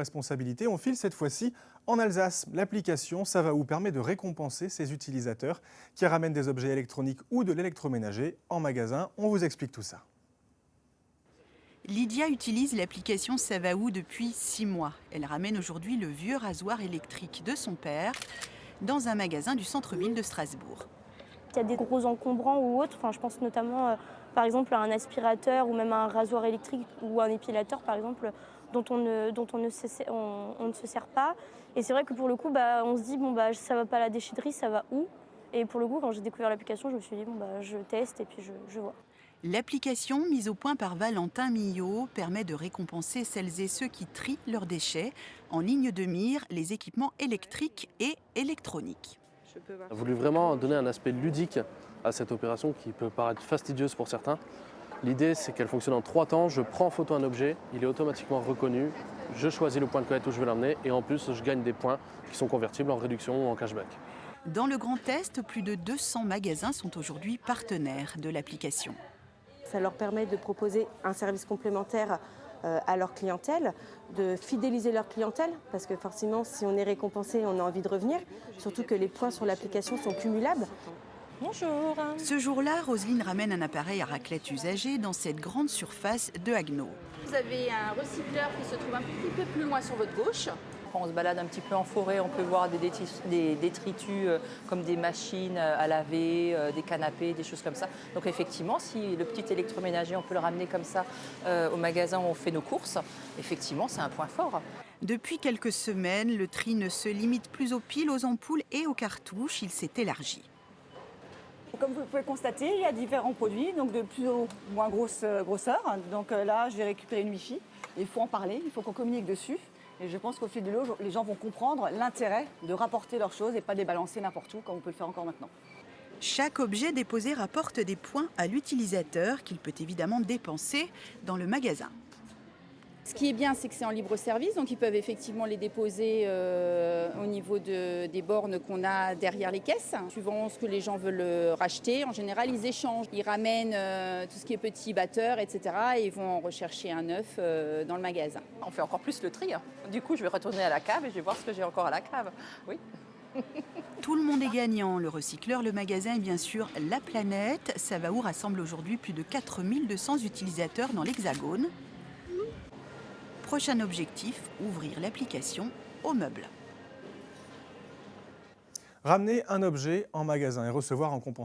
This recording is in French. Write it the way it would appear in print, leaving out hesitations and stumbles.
Responsabilité, on file cette fois-ci en Alsace. L'application Ça va où permet de récompenser ses utilisateurs qui ramènent des objets électroniques ou de l'électroménager en magasin. On vous explique tout ça. Lydia utilise l'application Ça va où depuis 6 mois. Elle ramène aujourd'hui le vieux rasoir électrique de son père dans un magasin du centre-ville de Strasbourg. Il y a des gros encombrants ou autres, je pense notamment par exemple à un aspirateur ou même à un rasoir électrique ou un épilateur par exemple dont on ne se sert pas. Et c'est vrai que pour le coup on se dit ça va pas à la déchetterie, ça va où? Et pour le coup quand j'ai découvert l'application je me suis dit je teste et puis je vois. L'application mise au point par Valentin Millot permet de récompenser celles et ceux qui trient leurs déchets en ligne de mire les équipements électriques et électroniques. On a voulu vraiment donner un aspect ludique à cette opération qui peut paraître fastidieuse pour certains. L'idée, c'est qu'elle fonctionne en 3 temps. Je prends en photo un objet, il est automatiquement reconnu, je choisis le point de collecte où je vais l'emmener et en plus, je gagne des points qui sont convertibles en réduction ou en cashback. Dans le Grand Est, plus de 200 magasins sont aujourd'hui partenaires de l'application. Ça leur permet de proposer un service complémentaire à leur clientèle, de fidéliser leur clientèle, parce que forcément, si on est récompensé, on a envie de revenir, surtout que les points sur l'application sont cumulables. Bonjour. Ce jour-là, Roselyne ramène un appareil à raclette usagé dans cette grande surface de Haguenau. Vous avez un recycleur qui se trouve un petit peu plus loin sur votre gauche. Quand on se balade un petit peu en forêt, on peut voir des détritus comme des machines à laver, des canapés, des choses comme ça. Donc effectivement, si le petit électroménager, on peut le ramener comme ça au magasin où on fait nos courses, effectivement, c'est un point fort. Depuis quelques semaines, le tri ne se limite plus aux piles, aux ampoules et aux cartouches. Il s'est élargi. Comme vous pouvez constater, il y a différents produits, donc de plus ou moins grosseur. Donc là, je vais récupérer une Wi-Fi. Il faut en parler, il faut qu'on communique dessus. Et je pense qu'au fil de l'eau, les gens vont comprendre l'intérêt de rapporter leurs choses et pas de les balancer n'importe où, comme on peut le faire encore maintenant. Chaque objet déposé rapporte des points à l'utilisateur qu'il peut évidemment dépenser dans le magasin. Ce qui est bien, c'est que c'est en libre service, donc ils peuvent effectivement les déposer au niveau des bornes qu'on a derrière les caisses. Suivant ce que les gens veulent racheter, en général, ils échangent. Ils ramènent tout ce qui est petit batteur, etc. et ils vont en rechercher un neuf dans le magasin. On fait encore plus le tri. Du coup, je vais retourner à la cave et je vais voir ce que j'ai encore à la cave. Oui. Tout le monde est gagnant, le recycleur, le magasin et bien sûr la planète. Ça va où rassemble aujourd'hui plus de 4200 utilisateurs dans l'Hexagone. Prochain objectif, ouvrir l'application aux meubles. Ramener un objet en magasin et recevoir en compensation.